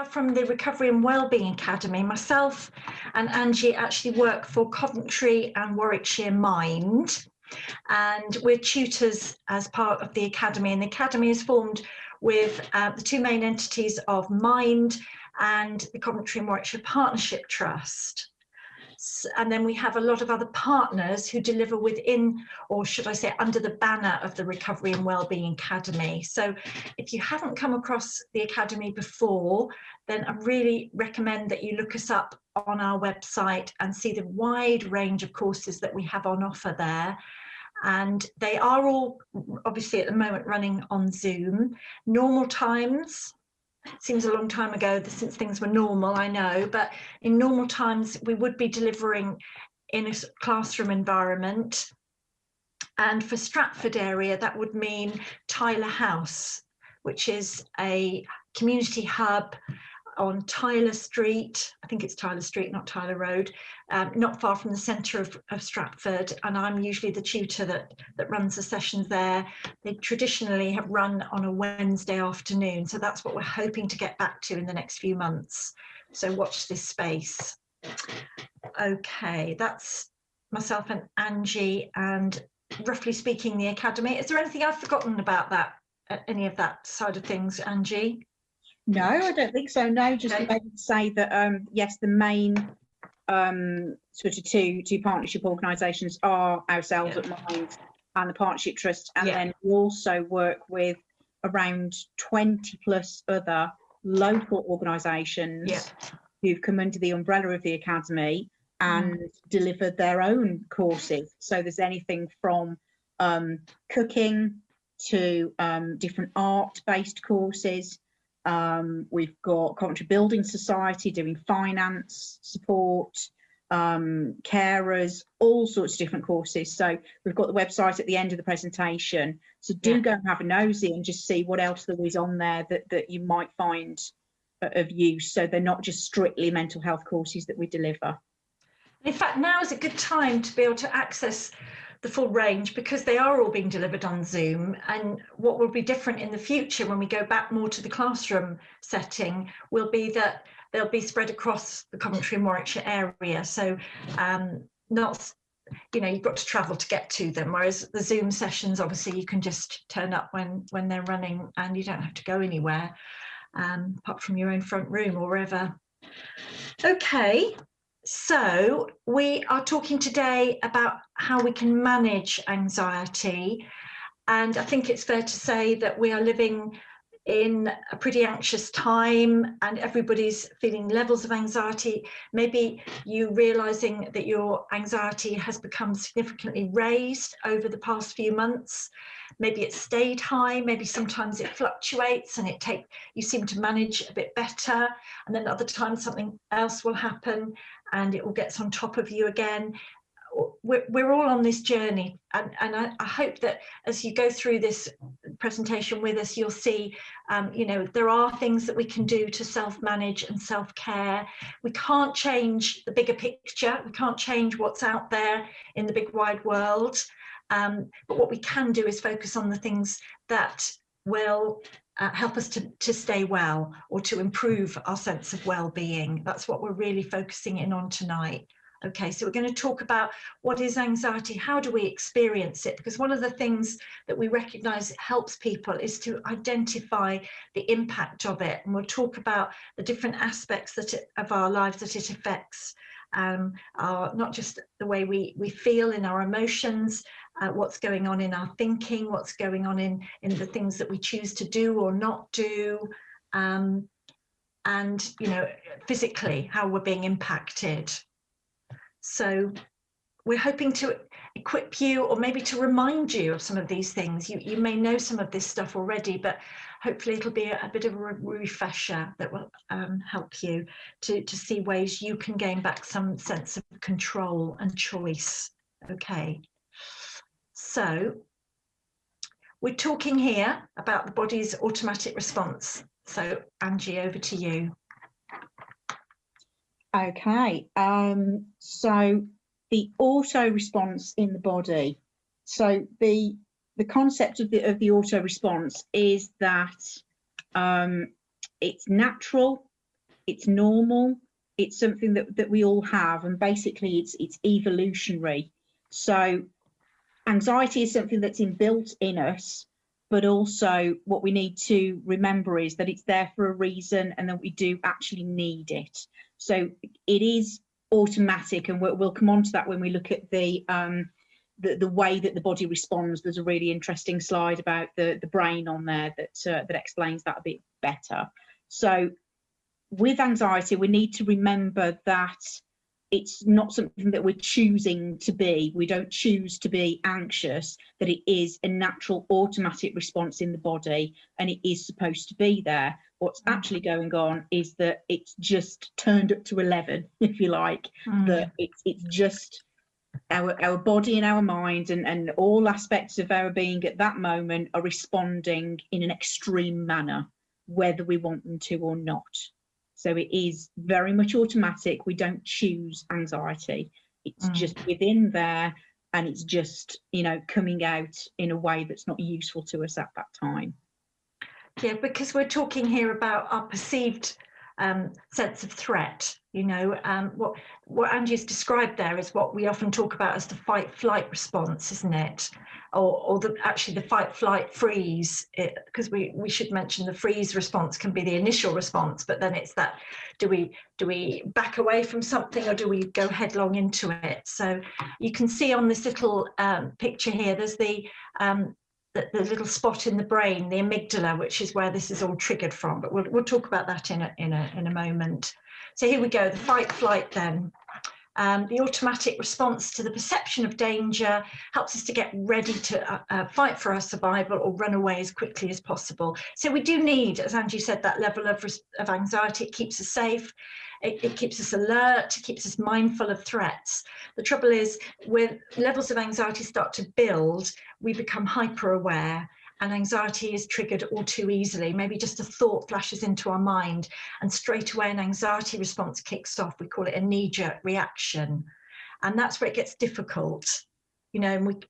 are from the Recovery and Wellbeing Academy. Myself and Angie actually work for Coventry and Warwickshire Mind, and we're tutors as part of the Academy. And the Academy is formed with the two main entities of Mind and the Coventry and Warwickshire Partnership Trust. And then we have a lot of other partners who deliver within, or should I say, under the banner of the Recovery and Wellbeing Academy. So if you haven't come across the Academy before, then I really recommend that you look us up on our website and see the wide range of courses that we have on offer there. And they are all obviously at the moment running on Zoom. Normal times, seems a long time ago since things were normal, I know, but in normal times we would be delivering in a classroom environment. And for Stratford area, that would mean Tyler House, which is a community hub on Tyler Street. I think it's Tyler Street, not Tyler Road, not far from the centre of Stratford. And I'm usually the tutor that runs the sessions there. They traditionally have run on a Wednesday afternoon. So that's what we're hoping to get back to in the next few months. So watch this space. Okay, that's myself and Angie, and roughly speaking, the Academy. Is there anything I've forgotten about that, any of that side of things, Angie? No, I don't think so. No, just to maybe say that yes, the main sort of two partnership organisations are ourselves at Mind and the Partnership Trust, and then we also work with around 20 plus other local organisations who've come under the umbrella of the Academy and delivered their own courses. So there's anything from cooking to different art-based courses. We've got Coventry Building Society doing finance support, carers, all sorts of different courses. So we've got the website at the end of the presentation. So do go and have a nosy and just see what else there is on there that you might find of use. So they're not just strictly mental health courses that we deliver. In fact, now is a good time to be able to access the full range, because they are all being delivered on Zoom. And what will be different in the future when we go back more to the classroom setting will be that they'll be spread across the Coventry and Warwickshire area. So not, you've got to travel to get to them, whereas the Zoom sessions, obviously you can just turn up when they're running and you don't have to go anywhere apart from your own front room or wherever. Okay. So we are talking today about how we can manage anxiety, and I think it's fair to say that we are living in a pretty anxious time and everybody's feeling levels of anxiety. Maybe you realizing that your anxiety has become significantly raised over the past few months. Maybe it stayed high, maybe sometimes it fluctuates and you seem to manage a bit better, and then other times something else will happen and it all gets on top of you again. We're all on this journey, and I hope that as you go through this presentation with us, you'll see there are things that we can do to self-manage and self-care. We can't change the bigger picture, we can't change what's out there in the big wide world, but what we can do is focus on the things that will help us to stay well, or to improve our sense of well-being. That's what we're really focusing in on tonight. Okay, so we're going to talk about what is anxiety, how do we experience it? Because one of the things that we recognise helps people is to identify the impact of it. And we'll talk about the different aspects of our lives that it affects, not just the way we feel in our emotions, what's going on in our thinking, what's going on in the things that we choose to do or not do, and physically how we're being impacted. So we're hoping to equip you, or maybe to remind you of some of these things. You may know some of this stuff already, but hopefully it'll be a bit of a refresher that will help you to see ways you can gain back some sense of control and choice. Okay, so we're talking here about the body's automatic response. So Angie, over to you. Okay, so the auto response in the body. So the concept of the auto response is that it's natural it's normal. It's something that we all have, and basically it's evolutionary. So anxiety is something that's inbuilt in us, but also what we need to remember is that it's there for a reason and that we do actually need it. So it is automatic, and we'll come on to that when we look at the way that the body responds. There's a really interesting slide about the brain on there that explains that a bit better. So with anxiety, we need to remember that it's not something that we're choosing to be. We don't choose to be anxious, that it is a natural automatic response in the body, and it is supposed to be there. What's actually going on is that it's just turned up to 11, if you like, that it's just our body and our mind and all aspects of our being at that moment are responding in an extreme manner, whether we want them to or not. So it is very much automatic. We don't choose anxiety. It's just within there, and it's just, you know, coming out in a way that's not useful to us at that time. Yeah, because we're talking here about our perceived sense of threat. You know, what Angie's described there is what we often talk about as the fight-flight response, isn't it? Or actually the fight-flight-freeze, because we should mention the freeze response can be the initial response, but then it's that, do we back away from something, or do we go headlong into it? So you can see on this little picture here, there's the little spot in the brain, the amygdala, which is where this is all triggered from, but we'll talk about that in a moment. So here we go, the fight-flight then. The automatic response to the perception of danger helps us to get ready to fight for our survival or run away as quickly as possible. So we do need, as Angie said, that level of anxiety. It keeps us safe, it keeps us alert, it keeps us mindful of threats. The trouble is, when levels of anxiety start to build, we become hyper-aware, and anxiety is triggered all too easily. Maybe just a thought flashes into our mind, and straight away an anxiety response kicks off. We call it a knee-jerk reaction, and that's where it gets difficult. You know, and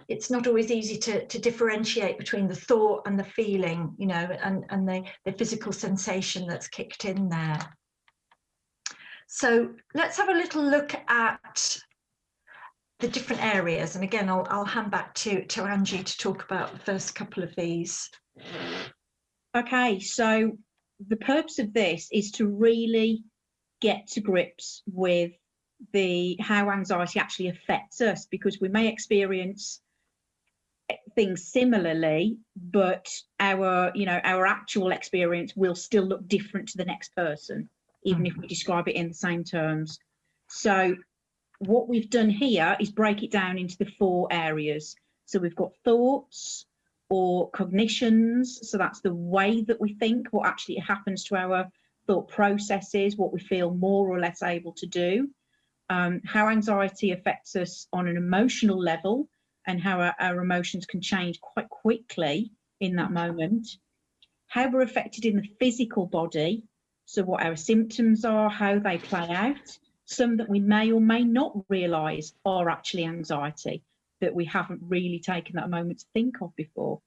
it's not always easy to differentiate between the thought and the feeling, you know, and the physical sensation that's kicked in there. So let's have a little look at the different areas, and again I'll hand back to Angie to talk about the first couple of these. Okay, so the purpose of this is to really get to grips with how anxiety actually affects us, because we may experience things similarly, but our actual experience will still look different to the next person, even if we describe it in the same terms. So what we've done here is break it down into the 4 areas. So we've got thoughts or cognitions. So that's the way that we think, what actually happens to our thought processes, what we feel more or less able to do, how anxiety affects us on an emotional level, and how our emotions can change quite quickly in that moment, how we're affected in the physical body, so what our symptoms are, how they play out. Some that we may or may not realise are actually anxiety, that we haven't really taken that moment to think of before.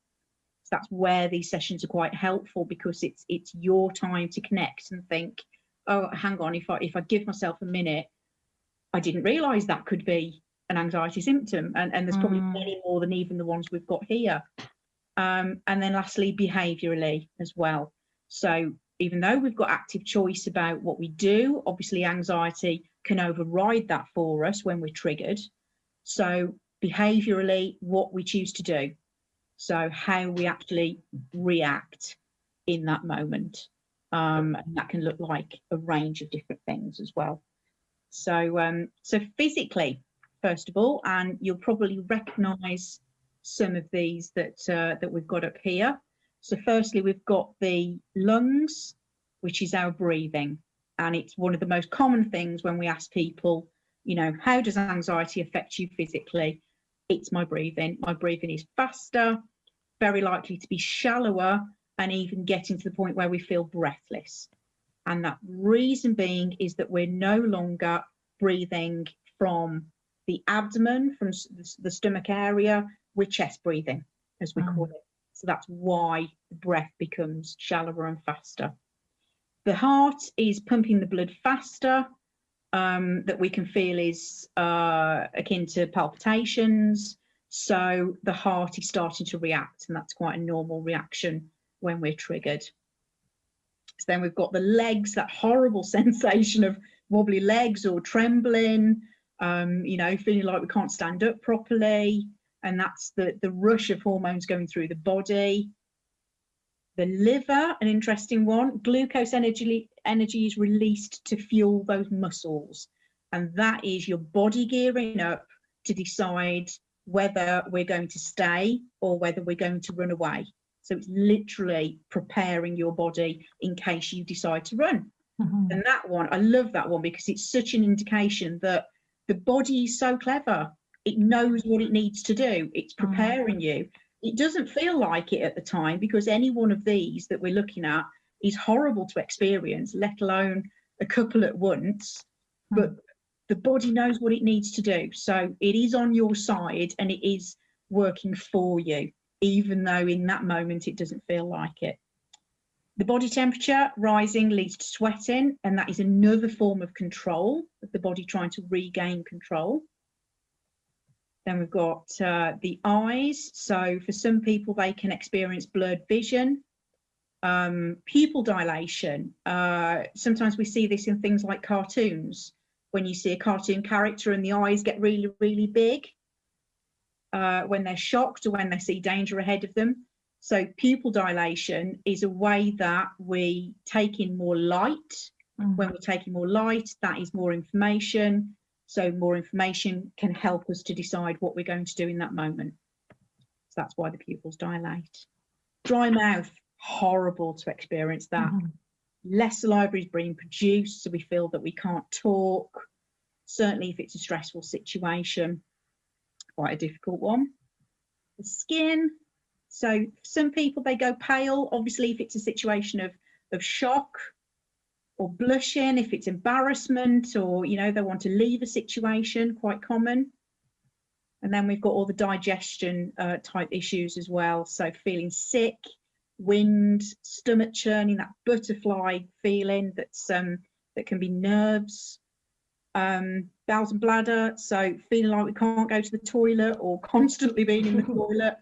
So that's where these sessions are quite helpful, because it's your time to connect and think, oh, hang on, if I give myself a minute, I didn't realise that could be an anxiety symptom, and there's probably many more than even the ones we've got here. And then lastly, behaviourally as well. So even though we've got active choice about what we do, obviously anxiety can override that for us when we're triggered. So behaviourally, what we choose to do. So how we actually react in that moment. And that can look like a range of different things as well. So, so physically, first of all, and you'll probably recognise some of these that we've got up here. So firstly, we've got the lungs, which is our breathing. And it's one of the most common things when we ask people, you know, how does anxiety affect you physically? It's my breathing. My breathing is faster, very likely to be shallower, and even getting to the point where we feel breathless. And that reason being is that we're no longer breathing from the abdomen, from the stomach area, we're chest breathing, as we call it. So that's why the breath becomes shallower and faster. The heart is pumping the blood faster, that we can feel is akin to palpitations. So the heart is starting to react, and that's quite a normal reaction when we're triggered. So then we've got the legs, that horrible sensation of wobbly legs or trembling, you know, feeling like we can't stand up properly. And that's the rush of hormones going through the body. The liver, an interesting one, glucose energy is released to fuel those muscles. And that is your body gearing up to decide whether we're going to stay or whether we're going to run away. So it's literally preparing your body in case you decide to run. And that one, I love that one because it's such an indication that the body is so clever. It knows what it needs to do. It's preparing you. It doesn't feel like it at the time because any one of these that we're looking at is horrible to experience, let alone a couple at once. But the body knows what it needs to do. So it is on your side and it is working for you, even though in that moment it doesn't feel like it. The body temperature rising leads to sweating, and that is another form of control, of the body trying to regain control. Then we've got the eyes. So for some people, they can experience blurred vision, pupil dilation. Sometimes we see this in things like cartoons, when you see a cartoon character and the eyes get really, really big when they're shocked or when they see danger ahead of them. So pupil dilation is a way that we take in more light. When we're taking more light, that is more information. So more information can help us to decide what we're going to do in that moment. So that's why the pupils dilate. Dry mouth, horrible to experience that. Less saliva is being produced, so we feel that we can't talk. Certainly if it's a stressful situation, quite a difficult one. The skin. So some people, they go pale, obviously if it's a situation of shock, or blushing if it's embarrassment, or, you know, they want to leave a situation, quite common. And then we've got all the digestion type issues as well. So feeling sick, wind, stomach churning, that butterfly feeling that's that can be nerves, bowels and bladder. So feeling like we can't go to the toilet or constantly being in the toilet,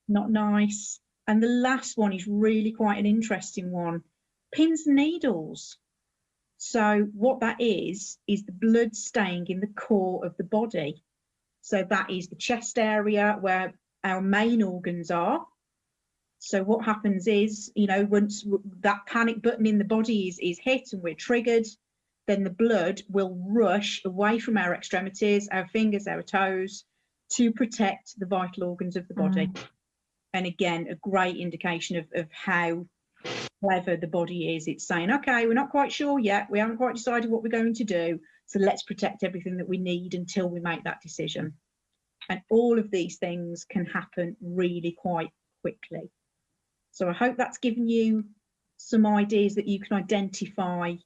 not nice. And the last one is really quite an interesting one, pins and needles. So what that is the blood staying in the core of the body. So that is the chest area where our main organs are. So what happens is, you know, once that panic button in the body is hit and we're triggered, then the blood will rush away from our extremities, our fingers, our toes, to protect the vital organs of the body. And again, a great indication of how clever the body is. It's saying, okay, we're not quite sure yet, we haven't quite decided what we're going to do, so let's protect everything that we need until we make that decision. And all of these things can happen really quite quickly. So I hope that's given you some ideas that you can identify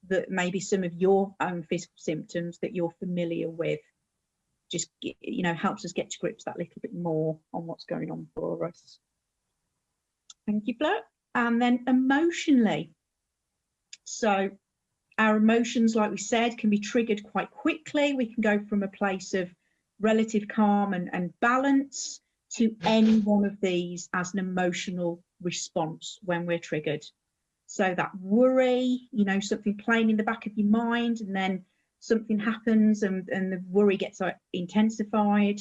that maybe some of your own physical symptoms that you're familiar with. Just, you know, helps us get to grips that little bit more on what's going on for us. Thank you, Fleur. And then emotionally. So our emotions, like we said, can be triggered quite quickly. We can go from a place of relative calm and balance to any one of these as an emotional response when we're triggered. So that worry, you know, something playing in the back of your mind, and then something happens and the worry gets intensified.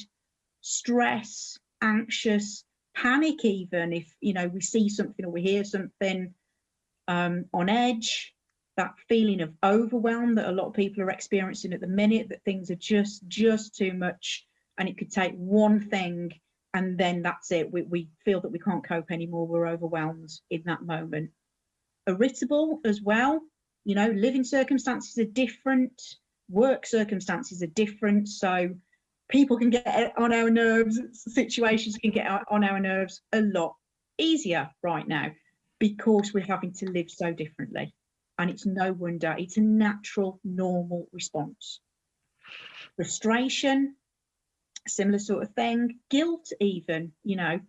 Stress, anxious, panic, even if, you know, we see something or we hear something, on edge, that feeling of overwhelm that a lot of people are experiencing at the minute, that things are just too much and it could take one thing and then that's it. We feel that we can't cope anymore, we're overwhelmed in that moment. Irritable as well, you know, living circumstances are different, work circumstances are different, so people can get on our nerves, situations can get on our nerves a lot easier right now because we're having to live so differently. And it's no wonder, it's a natural, normal response. Frustration, similar sort of thing. Guilt even, you know,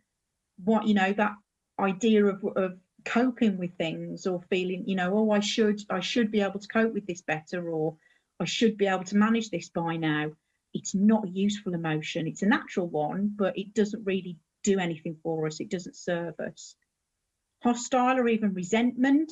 what, you know, that idea of coping with things, or feeling, you know, oh, I should be able to cope with this better, or I should be able to manage this by now. It's not a useful emotion. It's a natural one, but it doesn't really do anything for us. It doesn't serve us. Hostile or even resentment.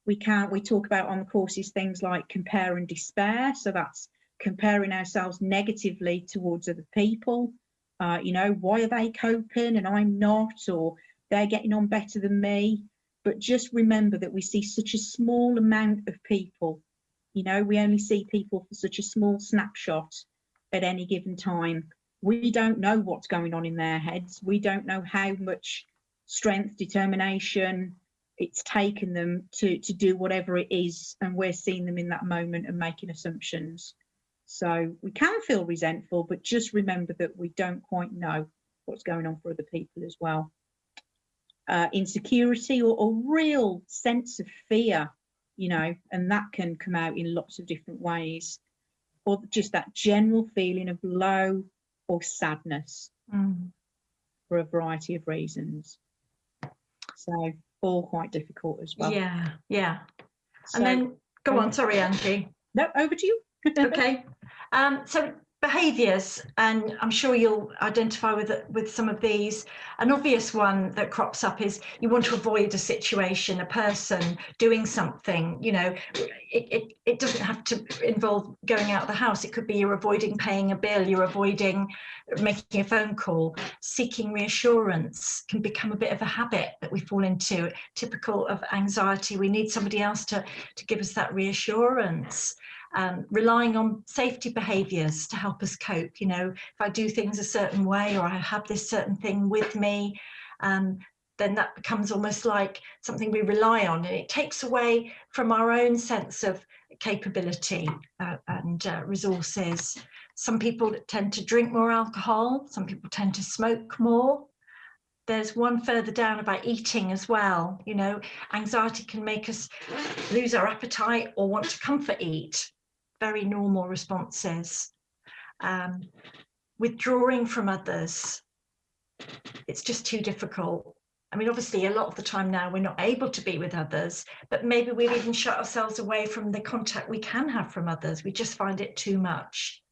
We talk about on the courses things like compare and despair. So that's comparing ourselves negatively towards other people. You know, why are they coping and I'm not, or they're getting on better than me? But just remember that we see such a small amount of people. You know, we only see people for such a small snapshot at any given time. We don't know what's going on in their heads. We don't know how much strength, determination it's taken them to do whatever it is, and we're seeing them in that moment and making assumptions. So we can feel resentful, but just remember that we don't quite know what's going on for other people as well. Insecurity or real sense of fear, you know, and that can come out in lots of different ways, or just that general feeling of low or sadness for a variety of reasons. So all quite difficult as well. Yeah. So, and then go on, sorry, Angie. No, over to you. Okay. So behaviours, and I'm sure you'll identify with some of these. An obvious one that crops up is you want to avoid a situation, a person, doing something. You know, it doesn't have to involve going out of the house. It could be you're avoiding paying a bill, you're avoiding making a phone call. Seeking reassurance can become a bit of a habit that we fall into, typical of anxiety. We need somebody else to give us that reassurance. Relying on safety behaviours to help us cope. You know, if I do things a certain way, or I have this certain thing with me, then that becomes almost like something we rely on, and it takes away from our own sense of capability and resources. Some people tend to drink more alcohol, some people tend to smoke more. There's one further down about eating as well. You know, anxiety can make us lose our appetite or want to comfort eat. Very normal responses. Withdrawing from others, it's just too difficult. I mean, obviously, a lot of the time now we're not able to be with others, but maybe we've even shut ourselves away from the contact we can have from others. We just find it too much.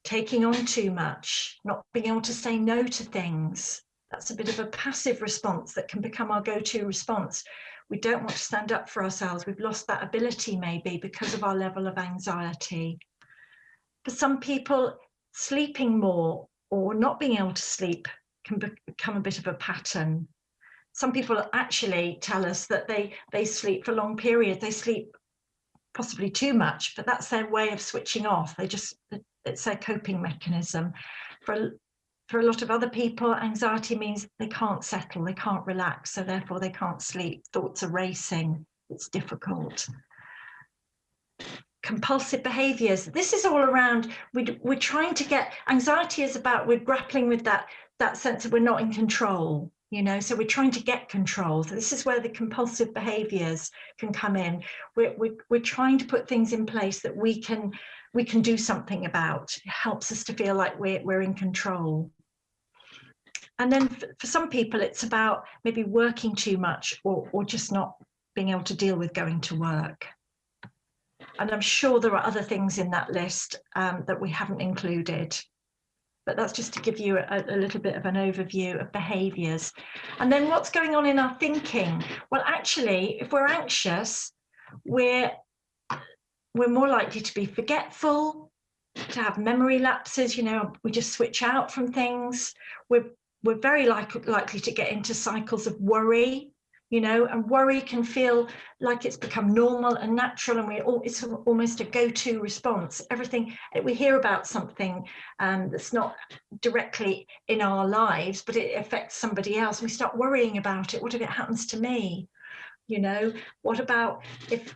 Taking on too much, not being able to say no to things. That's a bit of a passive response that can become our go-to response. We don't want to stand up for ourselves. We've lost that ability maybe because of our level of anxiety. For some people, sleeping more or not being able to sleep can become a bit of a pattern. Some people actually tell us that they sleep for long periods. They sleep possibly too much, but that's their way of switching off. It's their coping mechanism. For a lot of other people, anxiety means they can't settle, they can't relax, so therefore they can't sleep. Thoughts are racing, it's difficult. Compulsive behaviours. This is all around, we're trying to get, anxiety is about, we're grappling with that sense of we're not in control, you know, so we're trying to get control. So this is where the compulsive behaviours can come in. We're trying to put things in place that we can do something about. It helps us to feel like we're in control. And then for some people, it's about maybe working too much or just not being able to deal with going to work. And I'm sure there are other things in that list that we haven't included. But that's just to give you a little bit of an overview of behaviours. And then what's going on in our thinking? Well, actually, if we're anxious, we're more likely to be forgetful, to have memory lapses, you know, we just switch out from things. We're very likely to get into cycles of worry, you know, and worry can feel like it's become normal and natural, and it's almost a go-to response. Everything we hear about something that's not directly in our lives, but it affects somebody else, we start worrying about it. What if it happens to me? You know, what about if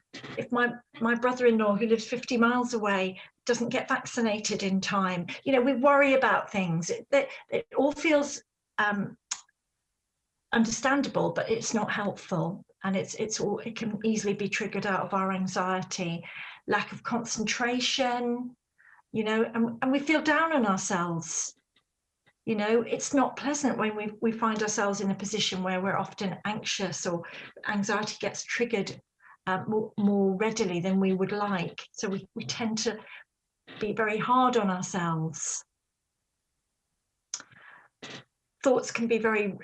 my brother-in-law who lives 50 miles away doesn't get vaccinated in time? You know, we worry about things. It all feels understandable, but it's not helpful, and it can easily be triggered out of our anxiety. Lack of concentration, you know, and we feel down on ourselves. You know, it's not pleasant when we find ourselves in a position where we're often anxious, or anxiety gets triggered more readily than we would like. So we tend to be very hard on ourselves. Thoughts can be very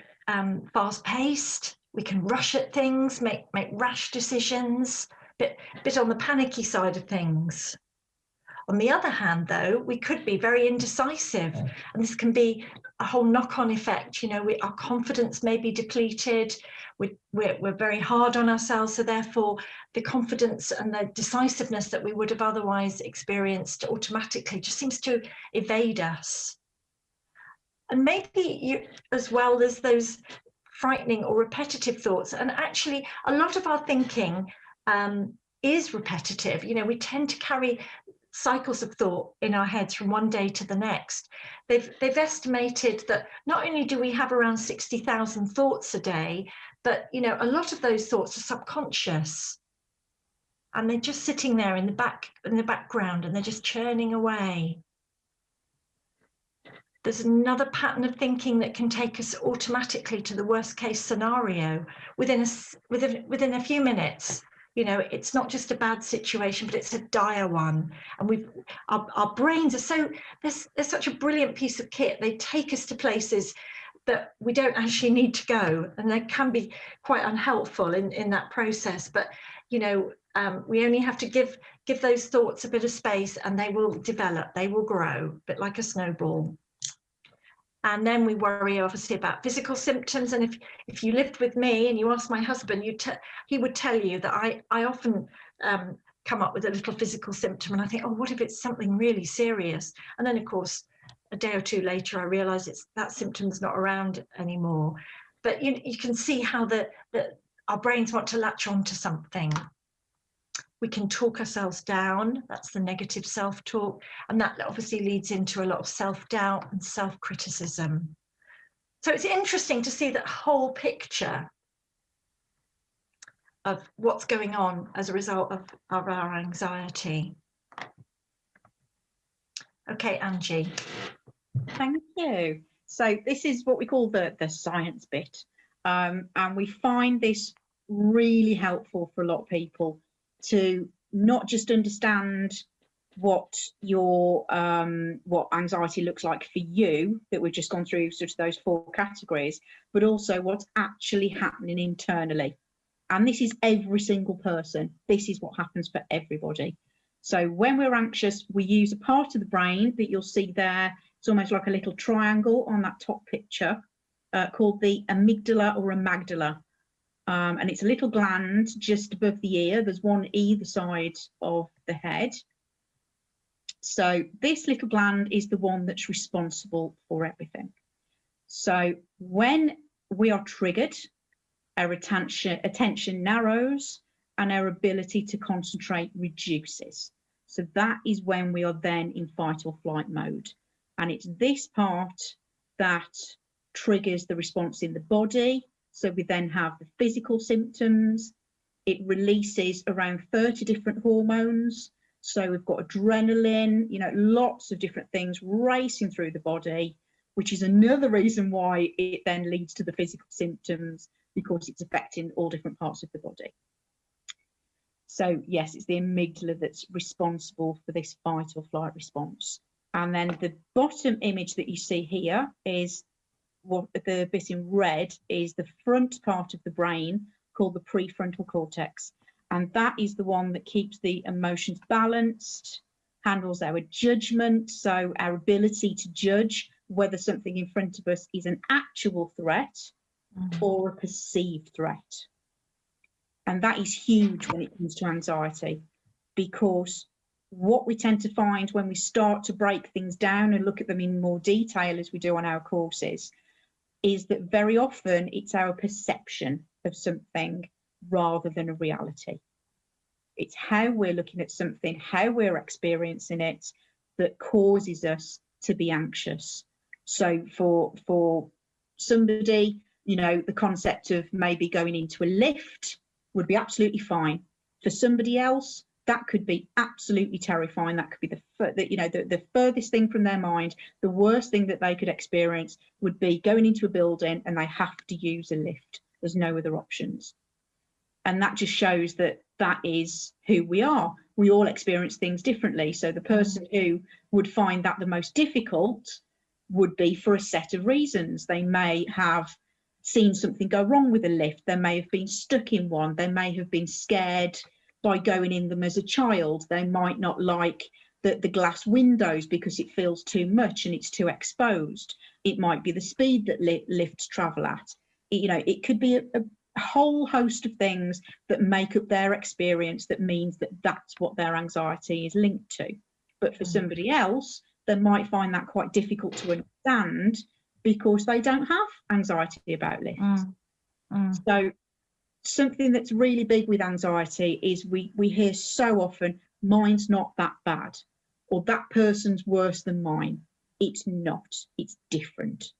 fast-paced. We can rush at things, make rash decisions, bit on the panicky side of things. On the other hand, though, we could be very indecisive, and this can be a whole knock-on effect. You know, our confidence may be depleted. We're very hard on ourselves, so therefore the confidence and the decisiveness that we would have otherwise experienced automatically just seems to evade us. And maybe as well, there's those frightening or repetitive thoughts. And actually, a lot of our thinking is repetitive. You know, we tend to carry cycles of thought in our heads from one day to the next. They've estimated that not only do we have around 60,000 thoughts a day, but you know, a lot of those thoughts are subconscious, and they're just sitting there in the background, and they're just churning away. There's another pattern of thinking that can take us automatically to the worst case scenario within a few minutes. You know, it's not just a bad situation, but it's a dire one. And our brains are so, they're such a brilliant piece of kit. They take us to places that we don't actually need to go, and they can be quite unhelpful in that process. But you know, we only have to give those thoughts a bit of space, and they will develop, they will grow, a bit like a snowball. And then we worry obviously about physical symptoms. And if you lived with me and you asked my husband, he would tell you that I often come up with a little physical symptom, and I think, oh, what if it's something really serious? And then of course, a day or two later, I realize that symptom's not around anymore. But you can see how our brains want to latch on to something. We can talk ourselves down. That's the negative self-talk. And that obviously leads into a lot of self-doubt and self-criticism. So it's interesting to see that whole picture of what's going on as a result of our anxiety. Okay, Angie. Thank you. So this is what we call the science bit. And we find this really helpful for a lot of people to not just understand what anxiety looks like for you, that we've just gone through sort of those 4 categories, but also what's actually happening internally. And this is every single person. This is what happens for everybody. So when we're anxious, we use a part of the brain that you'll see there. It's almost like a little triangle on that top picture, called the amygdala or amygdala. And it's a little gland just above the ear. There's one either side of the head. So this little gland is the one that's responsible for everything. So when we are triggered, our attention narrows and our ability to concentrate reduces. So that is when we are then in fight or flight mode. And it's this part that triggers the response in the body. So we then have the physical symptoms. It releases around 30 different hormones. So we've got adrenaline, you know, lots of different things racing through the body, which is another reason why it then leads to the physical symptoms, because it's affecting all different parts of the body. So yes, it's the amygdala that's responsible for this fight or flight response. And then the bottom image that you see here is what the bit in red is the front part of the brain called the prefrontal cortex. And that is the one that keeps the emotions balanced, handles our judgment, so our ability to judge whether something in front of us is an actual threat or a perceived threat. And that is huge when it comes to anxiety, because what we tend to find when we start to break things down and look at them in more detail, as we do on our courses, is that very often it's our perception of something rather than a reality. It's how we're looking at something, how we're experiencing it, that causes us to be anxious. So for somebody, you know, the concept of maybe going into a lift would be absolutely fine. For somebody else, that could be absolutely terrifying. That could be the furthest thing from their mind. The worst thing that they could experience would be going into a building and they have to use a lift. There's no other options. And that just shows that that is who we are. We all experience things differently. So the person who would find that the most difficult would be for a set of reasons. They may have seen something go wrong with a lift. They may have been stuck in one. They may have been scared by going in them as a child. They might not like the glass windows because it feels too much and it's too exposed. It might be the speed that lifts travel at. It could be a whole host of things that make up their experience that means that that's what their anxiety is linked to. But for somebody else, they might find that quite difficult to understand because they don't have anxiety about lifts. So something that's really big with anxiety is we hear so often, mine's not that bad, or that person's worse than mine. It's not, it's different.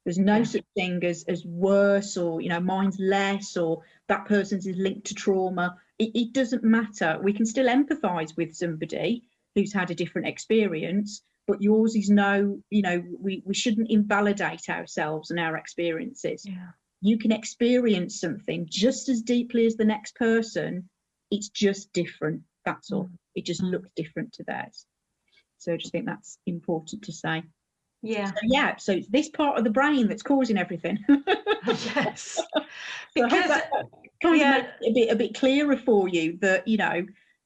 There's no such thing as worse, or mine's less, or that person's is linked to trauma. It doesn't matter. We can still empathise with somebody who's had a different experience, but yours is we shouldn't invalidate ourselves and our experiences. You can experience something just as deeply as the next person. It's just different. That's all. It just looks different to theirs. So I just think that's important to say. So it's this part of the brain that's causing everything. Yes. So because that kind of makes it a bit clearer for you that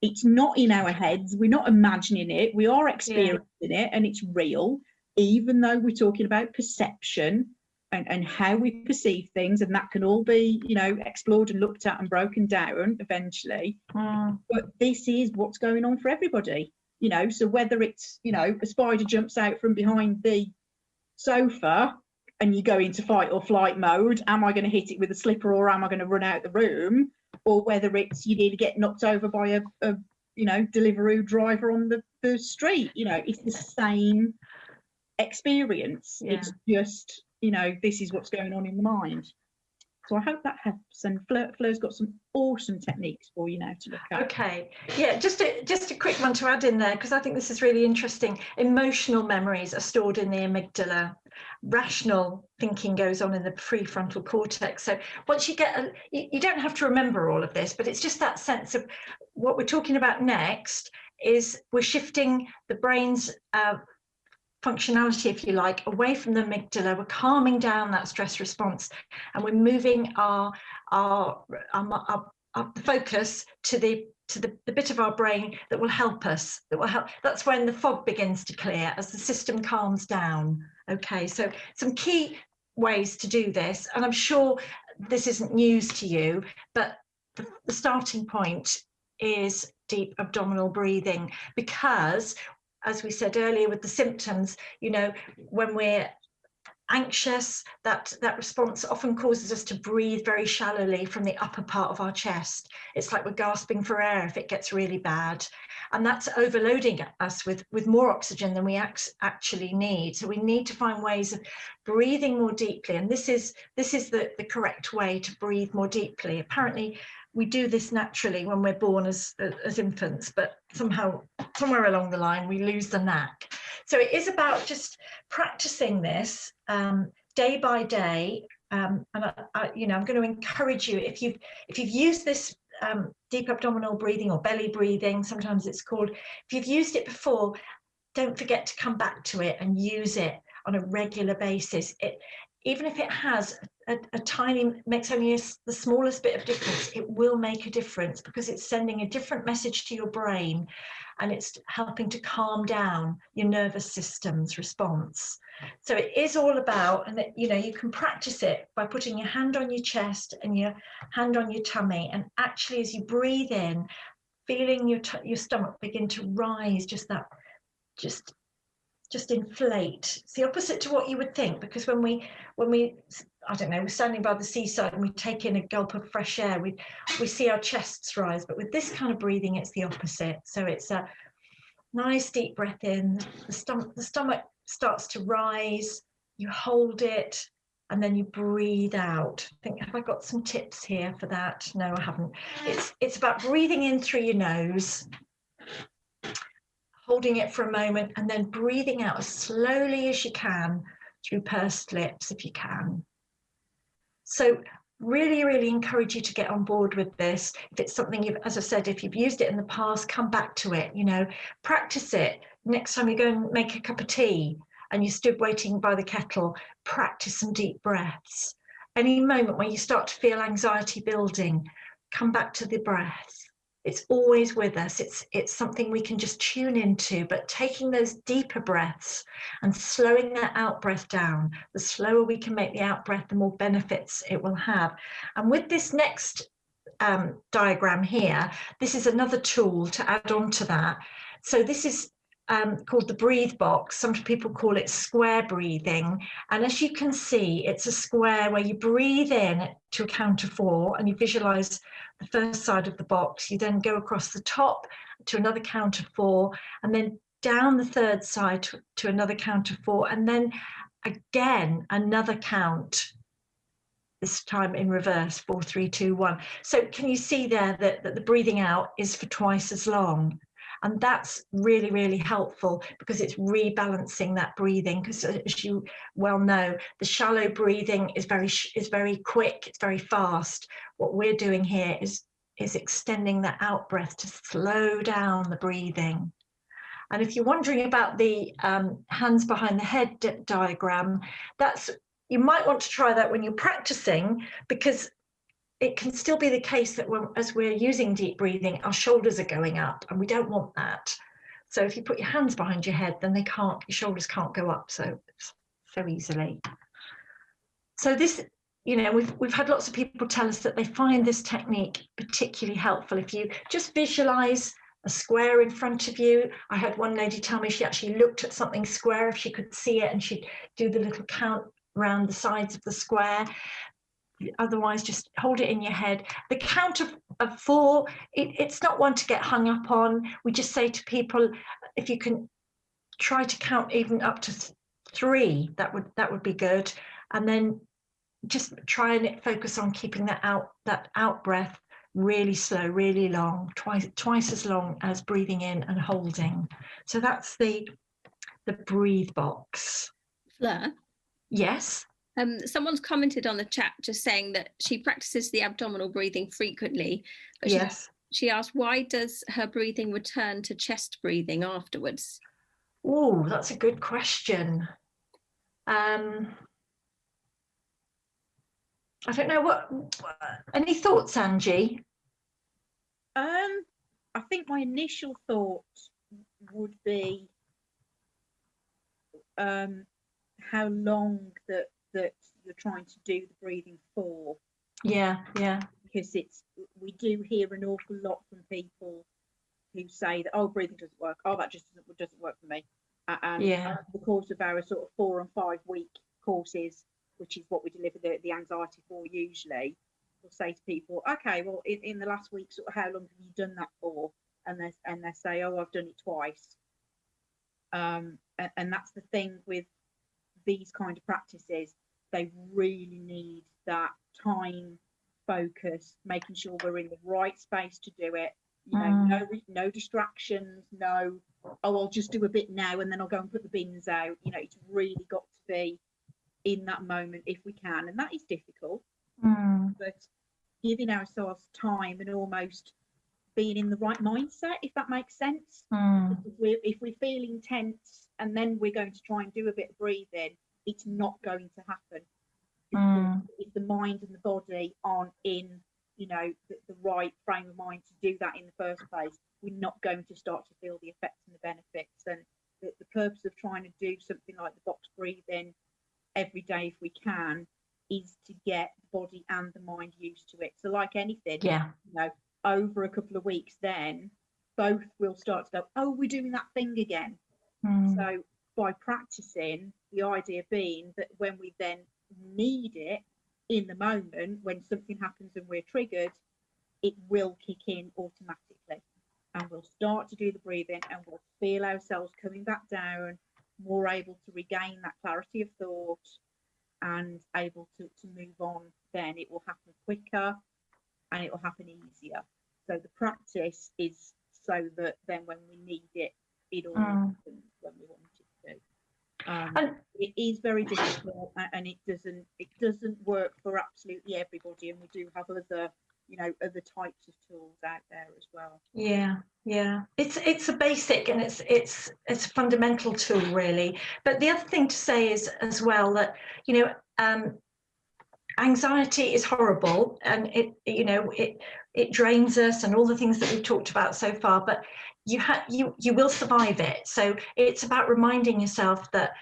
it's not in our heads. We're not imagining it. We are experiencing it, and it's real. Even though we're talking about perception and how we perceive things, and that can all be explored and looked at and broken down eventually. But this is what's going on for everybody. So whether it's a spider jumps out from behind the sofa and you go into fight or flight mode, am I going to hit it with a slipper or am I going to run out the room? Or whether it's you need to get knocked over by a Deliveroo driver on the street. It's the same experience. It's just this is what's going on in the mind. So I hope that helps. And Fleur's got some awesome techniques for you now to look at. Okay, just a quick one to add in there, because I think this is really interesting. Emotional memories are stored in the amygdala. Rational thinking goes on in the prefrontal cortex. So once you get, you don't have to remember all of this, but it's just that sense of what we're talking about next is we're shifting the brain's functionality, if you like, away from the amygdala. We're calming down that stress response, and we're moving our focus to the bit of our brain that will help us. That's when the fog begins to clear as the system calms down. Okay, so some key ways to do this, and I'm sure this isn't news to you, but the starting point is deep abdominal breathing, because as we said earlier with the symptoms, when we're anxious, that response often causes us to breathe very shallowly from the upper part of our chest. It's like we're gasping for air if it gets really bad. And that's overloading us with more oxygen than we actually need. So we need to find ways of breathing more deeply. And this is the correct way to breathe more deeply. Apparently, we do this naturally when we're born as infants, but somehow, somewhere along the line, we lose the knack. So it is about just practicing this day by day. And I'm going to encourage you, if you've used this deep abdominal breathing or belly breathing, sometimes it's called, if you've used it before, don't forget to come back to it and use it on a regular basis. Even if it has a tiny, makes only the smallest bit of difference, it will make a difference, because it's sending a different message to your brain, and it's helping to calm down your nervous system's response. So it is all about, and you can practice it by putting your hand on your chest and your hand on your tummy, and actually as you breathe in, feeling your stomach begin to rise, just inflate. It's the opposite to what you would think, because when we I don't know, we're standing by the seaside and we take in a gulp of fresh air, we see our chests rise, but with this kind of breathing it's the opposite. So it's a nice deep breath in, the stomach starts to rise, you hold it, and then you breathe out. I think, have I got some tips here for that? No, I haven't. It's about breathing in through your nose, holding it for a moment, and then breathing out as slowly as you can through pursed lips if you can. So really, really encourage you to get on board with this. If it's something you've, as I said, if you've used it in the past, come back to it, you know, practice it. Next time you go and make a cup of tea and you stood waiting by the kettle, practice some deep breaths. Any moment where you start to feel anxiety building, come back to the breath. It's always with us. It's something we can just tune into, but taking those deeper breaths and slowing that out breath down, the slower we can make the out breath, the more benefits it will have. And with this next diagram here, this is another tool to add on to that. So this is called the breathe box. Some people call it square breathing. And as you can see, it's a square where you breathe in to a count of 4 and you visualize the first side of the box. You then go across the top to another count of 4, and then down the third side to another count of 4, and then again another count, this time in reverse, 4, 3, 2, 1. So can you see there that the breathing out is for twice as long? And that's really, really helpful because it's rebalancing that breathing. Because as you well know, the shallow breathing is very quick, it's very fast. What we're doing here is extending that out breath to slow down the breathing. And if you're wondering about the hands behind the head diagram, you might want to try that when you're practicing, because it can still be the case that as we're using deep breathing, our shoulders are going up, and we don't want that. So if you put your hands behind your head, then your shoulders can't go up so easily. So this, you know, we've had lots of people tell us that they find this technique particularly helpful. If you just visualize a square in front of you. I had one lady tell me she actually looked at something square if she could see it, and she'd do the little count around the sides of the square. Otherwise, just hold it in your head. The count of 4, it's not one to get hung up on. We just say to people, if you can try to count even up to 3, that would be good. And then just try and focus on keeping that out breath really slow, really long, twice as long as breathing in and holding. So that's the breathe box. Fleur? Yes? Someone's commented on the chat just saying that she practices the abdominal breathing frequently, but yes. She asked, why does her breathing return to chest breathing afterwards? Oh, that's a good question. I don't know any thoughts, Angie? I think my initial thought would be how long that you're trying to do the breathing for. Yeah. Because we do hear an awful lot from people who say that, oh, breathing doesn't work. Oh, that just doesn't work for me. And over the course of our sort of 4 and 5 week courses, which is what we deliver the anxiety for usually, we'll say to people, okay, well, in the last week, sort of how long have you done that for? And they say, oh, I've done it twice. And that's the thing with these kind of practices. They really need that time, focus, making sure we're in the right space to do it. You know, no distractions, no, oh, I'll just do a bit now and then I'll go and put the bins out. You know, it's really got to be in that moment if we can, and that is difficult. But giving ourselves time and almost being in the right mindset, if that makes sense. If we're feeling tense and then we're going to try and do a bit of breathing, it's not going to happen. If the mind and the body aren't in, you know, the right frame of mind to do that in the first place, we're not going to start to feel the effects and the benefits. And the purpose of trying to do something like the box breathing every day, if we can, is to get the body and the mind used to it. So like anything, you know, over a couple of weeks, then both will start to go, oh, we're doing that thing again. So by practicing, the idea being that when we then need it in the moment, when something happens and we're triggered, it will kick in automatically, and we'll start to do the breathing and we'll feel ourselves coming back down, more able to regain that clarity of thought, and able to move on, then it will happen quicker and it will happen easier. So the practice is so that then when we need it, it all happens when we want it to. It is very difficult, and it doesn't work for absolutely everybody, and we do have other, you know, other types of tools out there as well. Yeah, it's a basic, and it's a fundamental tool, really. But the other thing to say is as well that, you know, anxiety is horrible, and it drains us, and all the things that we've talked about so far, but you will survive it. So it's about reminding yourself that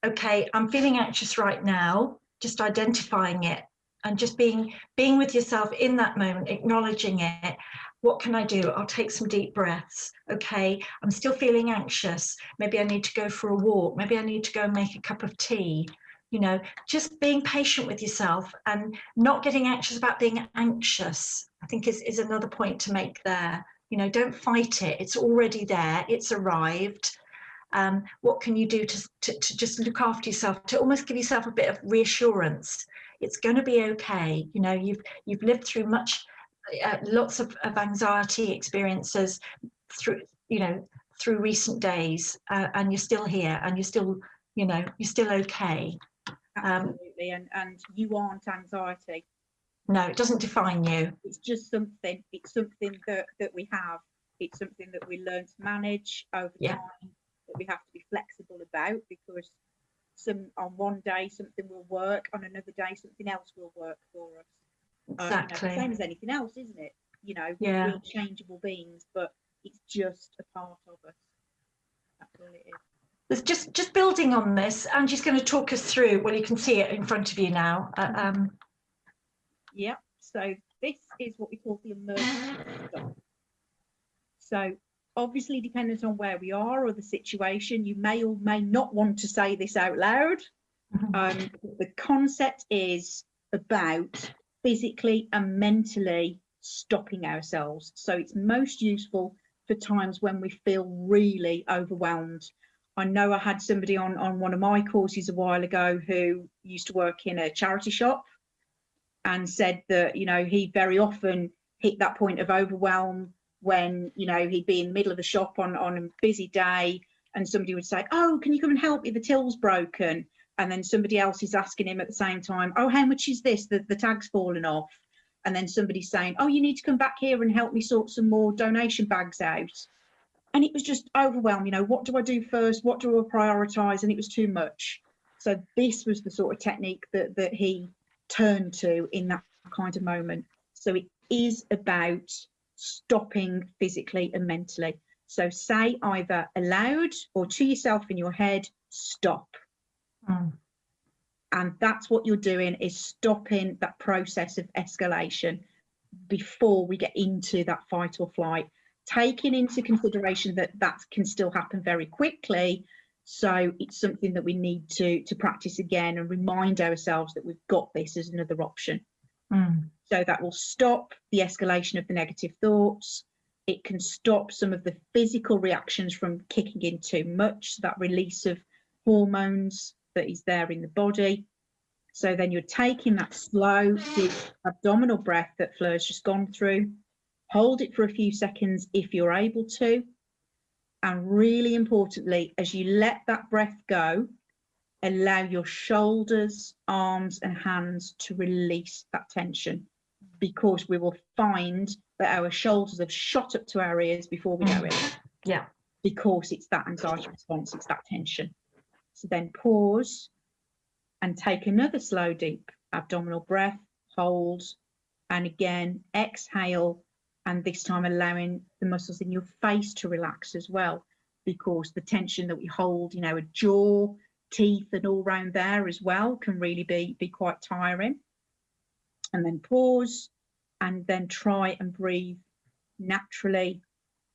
okay, I'm feeling anxious right now, just identifying it and just being with yourself in that moment, acknowledging it. What can I do? I'll take some deep breaths. Okay, I'm still feeling anxious. Maybe I need to go for a walk. Maybe I need to go and make a cup of tea. You know, just being patient with yourself and not getting anxious about being anxious, I think is another point to make there. You know, don't fight it. It's already there. It's arrived. What can you do to just look after yourself, to almost give yourself a bit of reassurance? It's going to be okay. You know, you've lived through lots of anxiety experiences through recent days, and you're still here, and you're still okay. Absolutely, and you aren't anxiety. No, it doesn't define you. It's just something. It's something that we have. It's something that we learn to manage over time. That we have to be flexible about, because on one day something will work, on another day something else will work for us. Exactly. Same as anything else, isn't it? You know, yeah. We're changeable beings, but it's just a part of us. That's all it is. There's just building on this, Angie's going to talk us through. Well, you can see it in front of you now. Yeah. So this is what we call the emergency stop. So obviously, dependent on where we are or the situation, you may or may not want to say this out loud. The concept is about physically and mentally stopping ourselves. So it's most useful for times when we feel really overwhelmed. I know I had somebody on one of my courses a while ago who used to work in a charity shop, and said that, you know, he very often hit that point of overwhelm when, you know, he'd be in the middle of the shop on a busy day, and somebody would say, oh, can you come and help me? The till's broken. And then somebody else is asking him at the same time, oh, how much is this? The tag's fallen off. And then somebody's saying, oh, you need to come back here and help me sort some more donation bags out. And it was just overwhelmed. You know, what do I do first? What do I prioritise? And it was too much. So this was the sort of technique that he turned to in that kind of moment. So it is about stopping physically and mentally. So say either aloud or to yourself in your head, stop. And that's what you're doing, is stopping that process of escalation before we get into that fight or flight, taking into consideration that can still happen very quickly. So it's something that we need to practice again and remind ourselves that we've got this as another option. So that will stop the escalation of the negative thoughts. It can stop some of the physical reactions from kicking in too much, so that release of hormones that is there in the body. So then you're taking that slow, deep abdominal breath that Fleur's just gone through. Hold it for a few seconds if you're able to. And really importantly, as you let that breath go, allow your shoulders, arms and hands to release that tension, because we will find that our shoulders have shot up to our ears before we know it. Yeah. Because it's that anxiety response, it's that tension. So then pause and take another slow, deep abdominal breath, hold, and again, exhale, and this time allowing the muscles in your face to relax as well, because the tension that we hold, you know, a jaw, teeth and all round there as well can really be quite tiring. And then pause, and then try and breathe naturally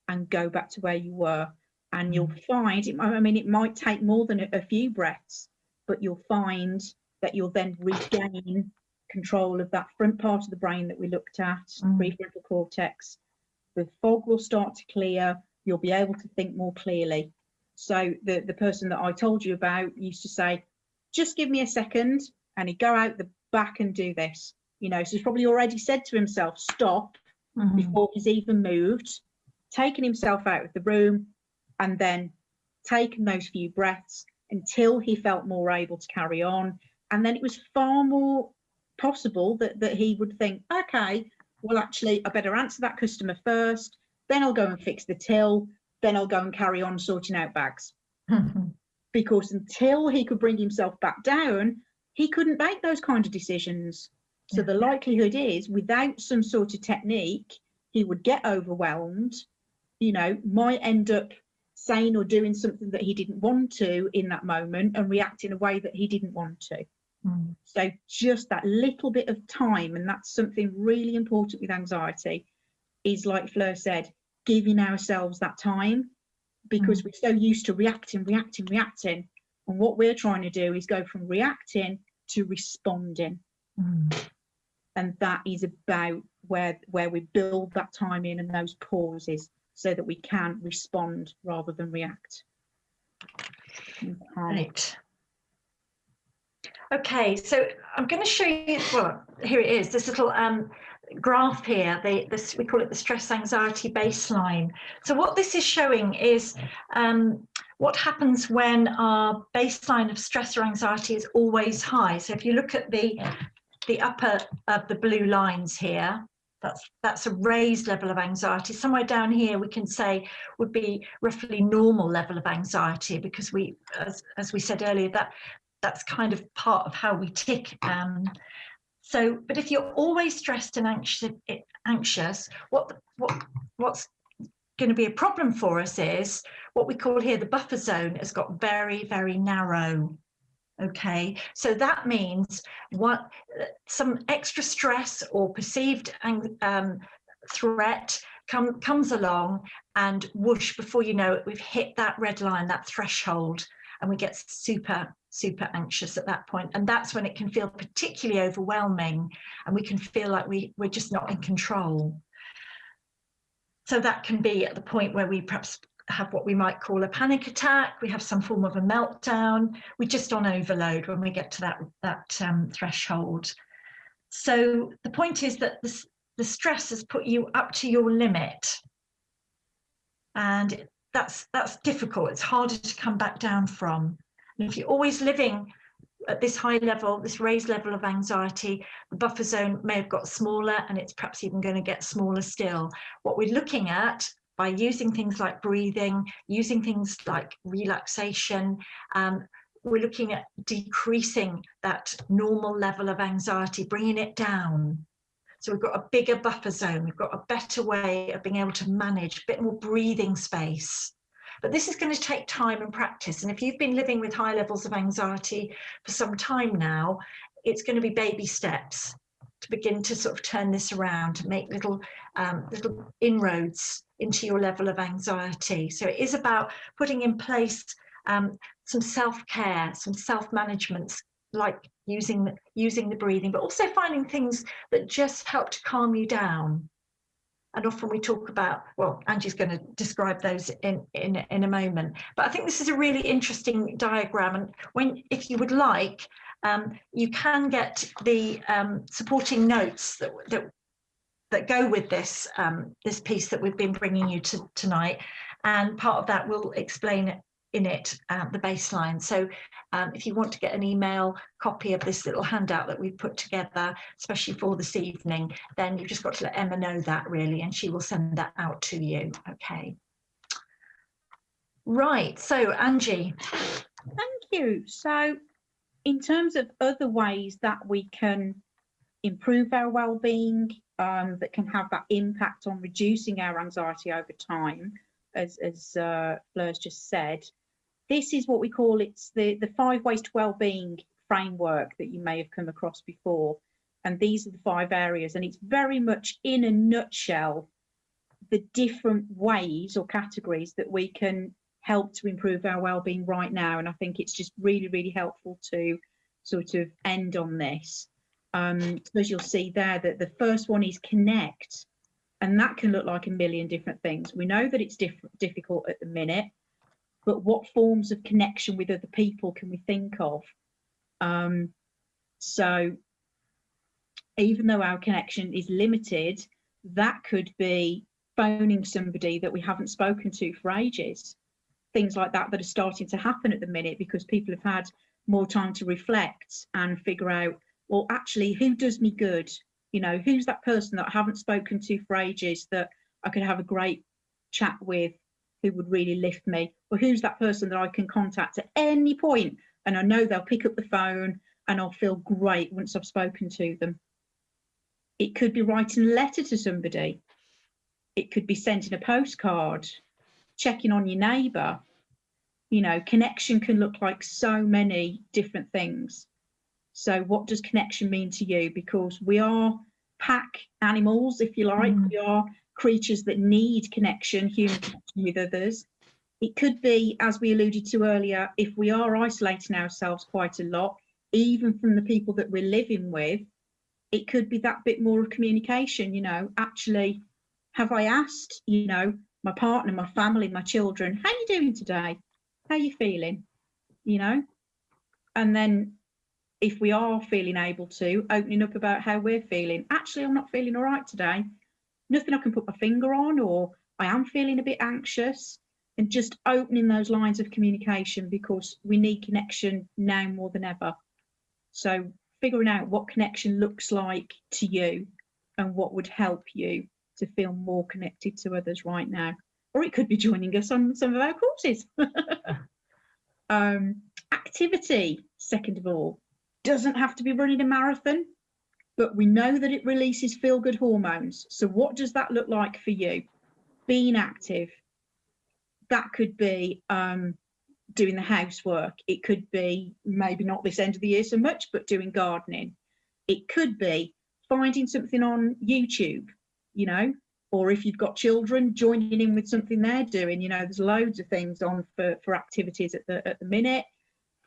and go back to where you were. And you'll find, it might take more than a few breaths, but you'll find that you'll then regain control of that front part of the brain that we looked at, prefrontal cortex. The fog will start to clear. You'll be able to think more clearly. So the person that I told you about used to say, just give me a second, and he'd go out the back and do this. You know, so he's probably already said to himself, stop, before he's even moved, taken himself out of the room, and then taken those few breaths until he felt more able to carry on. And then it was far more possible that he would think, okay, well, actually, I better answer that customer first, then I'll go and fix the till, then I'll go and carry on sorting out bags. Because until he could bring himself back down, he couldn't make those kind of decisions. So the likelihood is, without some sort of technique, he would get overwhelmed, you know, might end up saying or doing something that he didn't want to in that moment and react in a way that he didn't want to. So just that little bit of time, and that's something really important with anxiety, is, like Fleur said, giving ourselves that time, because we're so used to reacting. And what we're trying to do is go from reacting to responding. And that is about where we build that time in and those pauses so that we can respond rather than react. Right. Okay, so I'm going to show you, well, here it is, this little graph here, we call it the stress anxiety baseline. So what this is showing is what happens when our baseline of stress or anxiety is always high. So if you look at the upper of the blue lines here, that's a raised level of anxiety. Somewhere down here we can say would be roughly normal level of anxiety, because we, as we said earlier, that's kind of part of how we tick. So, but if you're always stressed and anxious, what's going to be a problem for us is what we call here the buffer zone has got very, very narrow. Okay, so that means some extra stress or perceived threat comes along, and whoosh, before you know it, we've hit that red line, that threshold, and we get super anxious at that point. And that's when it can feel particularly overwhelming, and we can feel like we're just not in control. So that can be at the point where we perhaps have what we might call a panic attack, we have some form of a meltdown, we're just on overload when we get to that threshold. So the point is that the stress has put you up to your limit, and that's difficult, it's harder to come back down from. And if you're always living at this high level, this raised level of anxiety, the buffer zone may have got smaller, and it's perhaps even going to get smaller still. What we're looking at, by using things like breathing, using things like relaxation, we're looking at decreasing that normal level of anxiety, bringing it down. So we've got a bigger buffer zone, we've got a better way of being able to manage, a bit more breathing space. But this is going to take time and practice. And if you've been living with high levels of anxiety for some time now, it's going to be baby steps to begin to sort of turn this around, to make little inroads into your level of anxiety. So it is about putting in place some self-care, some self-management, like using the breathing, but also finding things that just help to calm you down. And often we talk about, well, Angie's going to describe those in a moment. But I think this is a really interesting diagram. And if you would like, you can get the supporting notes that go with this this piece that we've been bringing you to tonight. And part of that will explain in it the baseline. So if you want to get an email copy of this little handout that we've put together, especially for this evening, then you've just got to let Emma know that, really, and she will send that out to you. Okay. Right, so Angie. Thank you. So in terms of other ways that we can improve our well-being, that can have that impact on reducing our anxiety over time, as Fleur's just said, this is what we call, it's the 5 ways to well-being framework that you may have come across before. And these are the 5 areas, and it's very much in a nutshell the different ways or categories that we can help to improve our well-being right now. And I think it's just really, really helpful to sort of end on this. So as you'll see there, that the first one is connect, and that can look like a million different things. We know that it's difficult at the minute, but what forms of connection with other people can we think of? So even though our connection is limited, that could be phoning somebody that we haven't spoken to for ages. Things like that are starting to happen at the minute because people have had more time to reflect and figure out, well, actually, who does me good? You know, who's that person that I haven't spoken to for ages that I could have a great chat with, who would really lift me? Or who's that person that I can contact at any point and I know they'll pick up the phone and I'll feel great once I've spoken to them. It could be writing a letter to somebody. It could be sending a postcard, checking on your neighbour. You know, connection can look like so many different things. So what does connection mean to you? Because we are pack animals, if you like. We are creatures that need connection, human connection with others. It could be, as we alluded to earlier, if we are isolating ourselves quite a lot, even from the people that we're living with, it could be that bit more of communication. You know, actually, have I asked, you know, my partner, my family, my children, how are you doing today? How are you feeling? You know, and then if we are feeling able to, opening up about how we're feeling. Actually, I'm not feeling all right today. Nothing I can put my finger on, or I am feeling a bit anxious, and just opening those lines of communication because we need connection now more than ever. So figuring out what connection looks like to you and what would help you to feel more connected to others right now. Or it could be joining us on some of our courses. Activity, second of all, doesn't have to be running a marathon, but we know that it releases feel-good hormones. So what does that look like for you? Being active. That could be doing the housework. It could be, maybe not this end of the year so much, but doing gardening. It could be finding something on YouTube, you know, or if you've got children, joining in with something they're doing. You know, there's loads of things on for activities at the minute.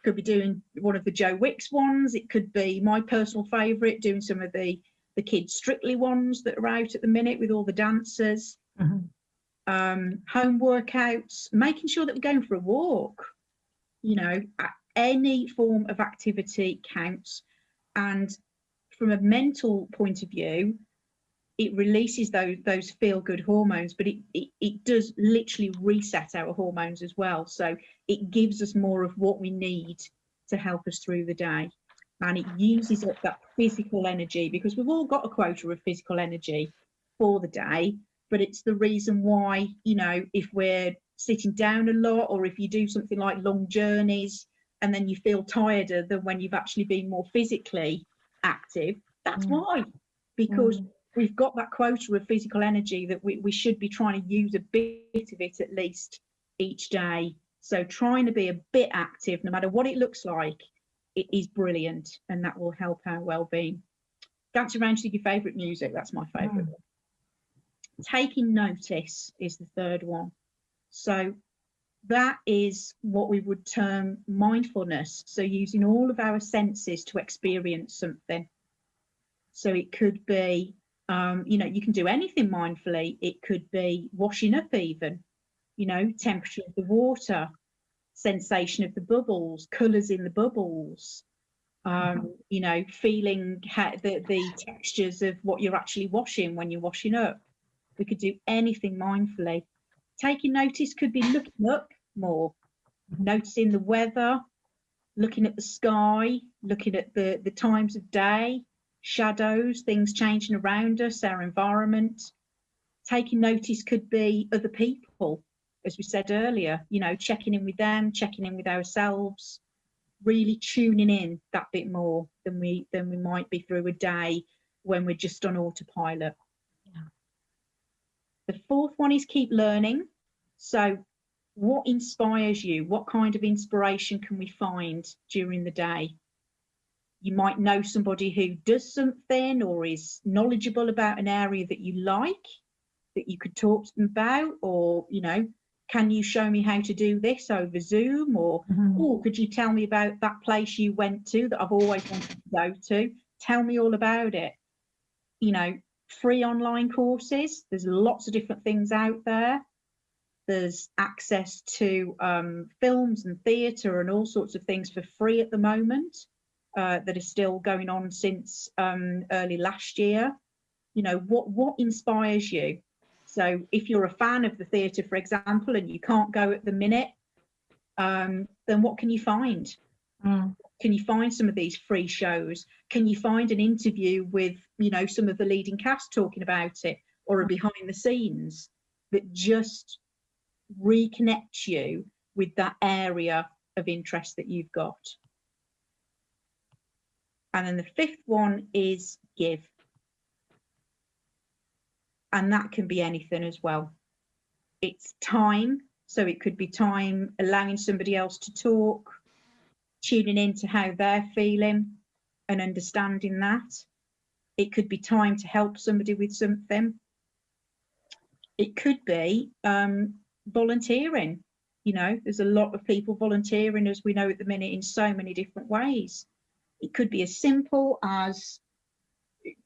Could be doing one of the Joe Wicks ones. It could be my personal favourite, doing some of the kids Strictly ones that are out at the minute with all the dancers. Home workouts, making sure that we're going for a walk. You know, any form of activity counts. And from a mental point of view, it releases those feel-good hormones, but it does literally reset our hormones as well. So it gives us more of what we need to help us through the day. And it uses up that physical energy, because we've all got a quota of physical energy for the day, but it's the reason why, you know, if we're sitting down a lot, or if you do something like long journeys and then you feel tireder than when you've actually been more physically active, that's why. Because we've got that quota of physical energy that we should be trying to use a bit of it at least each day. So trying to be a bit active, no matter what it looks like, it is brilliant, and that will help our well-being. Dance around to your favourite music, that's my favourite one. Taking notice is the third one. So that is what we would term mindfulness. So using all of our senses to experience something. So it could be, you know, you can do anything mindfully. It could be washing up even, you know, temperature of the water, sensation of the bubbles, colours in the bubbles, you know, feeling the textures of what you're actually washing when you're washing up. We could do anything mindfully. Taking notice could be looking up more, noticing the weather, looking at the sky, looking at the times of day, shadows, things changing around us, our environment. Taking notice could be other people, as we said earlier, you know, checking in with them, checking in with ourselves, really tuning in that bit more than we might be through a day when we're just on autopilot. The fourth one is keep learning. So what inspires you? What kind of inspiration can we find during the day? You might know somebody who does something or is knowledgeable about an area that you like, that you could talk to them about, or, you know, can you show me how to do this over Zoom? Or, oh, could you tell me about that place you went to that I've always wanted to go to? Tell me all about it. You know, free online courses. There's lots of different things out there. There's access to films and theatre and all sorts of things for free at the moment. that are still going on since early last year. You know, what inspires you? So if you're a fan of the theatre, for example, and you can't go at the minute, then what can you find? Can you find some of these free shows? Can you find an interview with, you know, some of the leading cast talking about it, or a behind the scenes that just reconnects you with that area of interest that you've got? And then the fifth one is give. And that can be anything as well. It's time. So it could be time allowing somebody else to talk, tuning into how they're feeling and understanding that. It could be time to help somebody with something. It could be volunteering. You know, there's a lot of people volunteering, as we know at the minute, in so many different ways. It could be as simple as,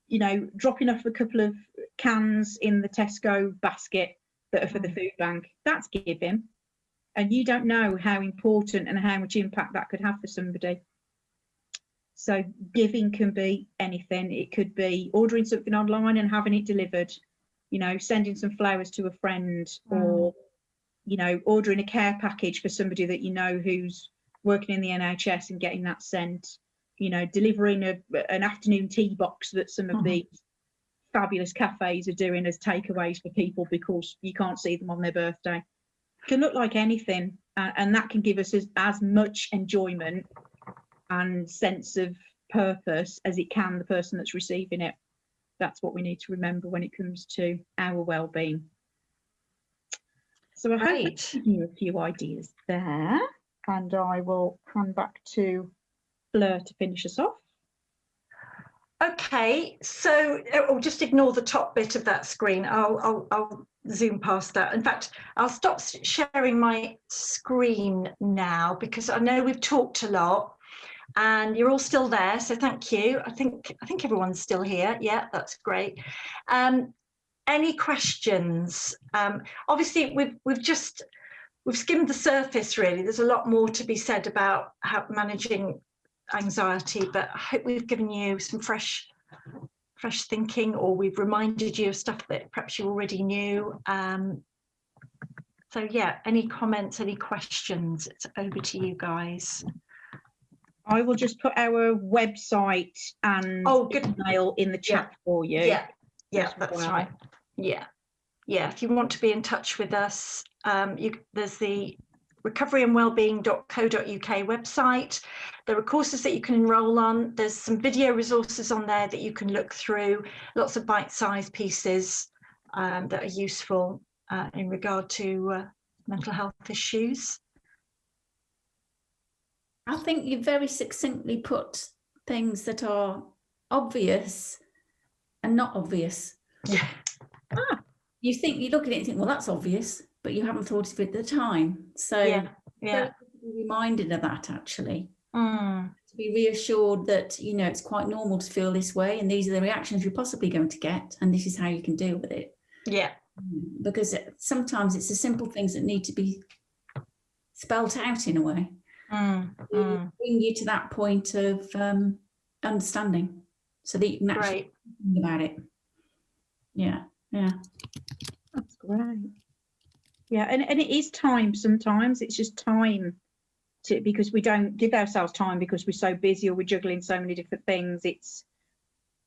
you know, dropping off a couple of cans in the Tesco basket that are for the food bank. That's giving. And you don't know how important and how much impact that could have for somebody. So giving can be anything. It could be ordering something online and having it delivered, you know, sending some flowers to a friend, or, you know, ordering a care package for somebody that you know who's working in the NHS and getting that sent, you know, delivering an afternoon tea box that some of the fabulous cafes are doing as takeaways for people because you can't see them on their birthday. It can look like anything, and that can give us as much enjoyment and sense of purpose as it can the person that's receiving it. That's what we need to remember when it comes to our well-being. So I hope I've given you a few ideas there, and I will hand back to Fleur to finish us off. Okay, so just ignore the top bit of that screen. I'll zoom past that. In fact, I'll stop sharing my screen now because I know we've talked a lot and you're all still there, so thank you. I think everyone's still here. Yeah, that's great. Any questions? Obviously, we've skimmed the surface, really. There's a lot more to be said about how managing anxiety, but I hope we've given you some fresh thinking, or we've reminded you of stuff that perhaps you already knew. So yeah, any comments, any questions? It's over to you guys. I will just put our website and email in the chat for you. Yeah, that's right. Yeah, if you want to be in touch with us, there's the Recovery and Wellbeing.co.uk website. There are courses that you can enroll on. There's some video resources on there that you can look through, lots of bite-sized pieces that are useful in regard to mental health issues. I think you very succinctly put things that are obvious and not obvious. Yeah. You look at it and think, well, that's obvious, but you haven't thought of it at the time. So yeah. To be reminded of that, actually. To be reassured that, you know, it's quite normal to feel this way, and these are the reactions you're possibly going to get, and this is how you can deal with it. Yeah. Because sometimes it's the simple things that need to be spelt out in a way. To bring you to that point of understanding, so that you can actually think about it. Yeah. That's great. Yeah, and it is time. Sometimes it's just time because we don't give ourselves time because we're so busy or we're juggling so many different things.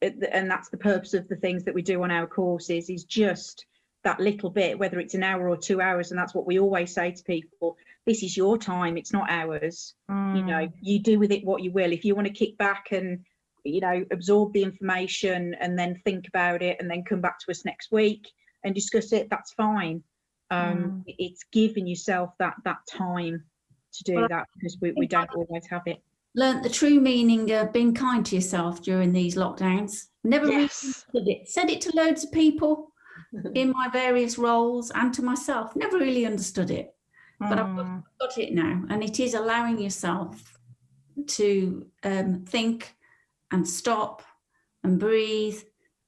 And that's the purpose of the things that we do on our courses, is just that little bit, whether it's an hour or 2 hours. And that's what we always say to people: this is your time, it's not ours. You know, you do with it what you will. If you want to kick back and, you know, absorb the information and then think about it and then come back to us next week and discuss it, that's fine. It's giving yourself that time to do that, because we don't always have it. Learned the true meaning of being kind to yourself during these lockdowns. Never really understood it. Said it to loads of people in my various roles and to myself. Never really understood it, but I've got it now, and it is allowing yourself to think and stop and breathe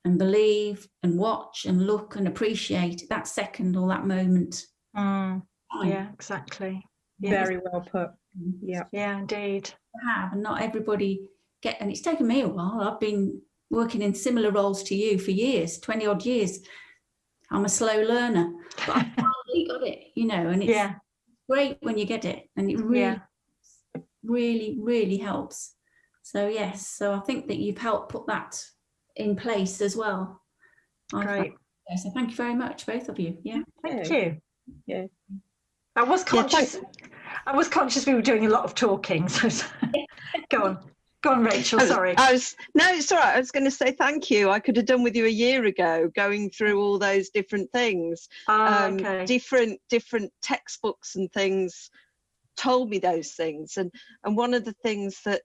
and believe and watch and look and appreciate that second or that moment. Yeah, exactly. Very well put. Yeah, indeed. And not everybody get, and it's taken me a while. I've been working in similar roles to you for years, 20 odd years. I'm a slow learner, but I finally got it, you know, and it's great when you get it, and it really helps. So yes, so I think that you've helped put that in place as well. Great. So thank you very much, both of you. Yeah, thank you. Yeah, I was conscious. I was conscious we were doing a lot of talking. So go on, Rachel. Sorry. No, it's all right. I was going to say thank you. I could have done with you a year ago, going through all those different things. Okay. Different textbooks and things told me those things, and one of the things that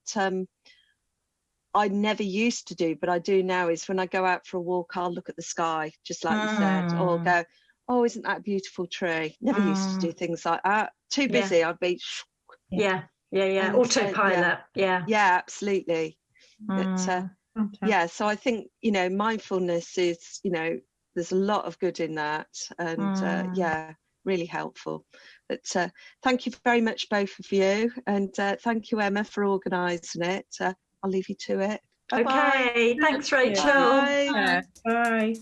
I never used to do, but I do now, is when I go out for a walk, I'll look at the sky, just like you said, or go, oh, isn't that a beautiful tree? Never used to do things like that. Too busy. I'd be. Yeah. Autopilot. Yeah, absolutely. But, so I think, you know, mindfulness is, you know, there's a lot of good in that, and really helpful. But thank you very much, both of you, and thank you, Emma, for organising it. I'll leave you to it. Bye-bye. Okay, thanks, Rachel. Bye. Bye.